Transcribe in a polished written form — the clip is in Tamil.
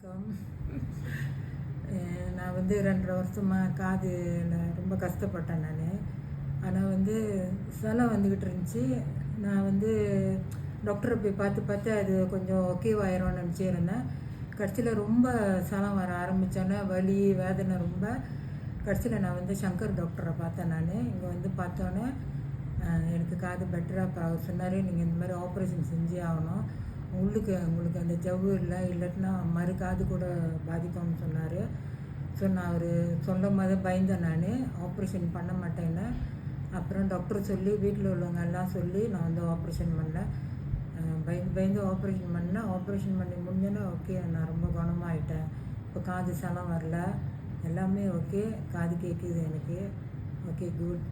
வணக்கம். நான் 2.5 வருஷமாக காதில் ரொம்ப கஷ்டப்பட்டேன் நான். ஆனால் சலம் வந்துக்கிட்டு இருந்துச்சு. நான் டாக்டரை போய் பார்த்து அது கொஞ்சம் ஓகேவாயிரும்னு நினச்சிருந்தேன். கடைசியில் ரொம்ப சலம் வர ஆரம்பித்தோன்னே வலி வேதனை ரொம்ப. கடைசியில் நான் சங்கர் டாக்டரை பார்த்தேன். நான் இங்கே பார்த்தோன்னே எனக்கு காது பெட்டராக அவர் சொன்னார், நீங்கள் இந்த மாதிரி ஆப்ரேஷன் செஞ்சே ஆகணும், உங்களுக்கு அந்த ஜவ்வு இல்லாட்டினா மறு காது கூட பாதிக்கும்னு சொன்னார். ஸோ நான் அவர் சொல்லும் போது பயந்தேன். நான் ஆப்ரேஷன் பண்ண மாட்டேன்னு. அப்புறம் டாக்டர் சொல்லி வீட்டில் உள்ளவங்க எல்லாம் சொல்லி நான் ஆப்ரேஷன் பண்ணேன். பயந்து ஆப்ரேஷன் பண்ணேன். ஆப்ரேஷன் பண்ணி முடிஞ்சோன்னே ஓகே, நான் ரொம்ப குணமாயிட்டேன். இப்போ காது சலம் வரல, எல்லாமே ஓகே, காது கேட்குது எனக்கு. Okay, good.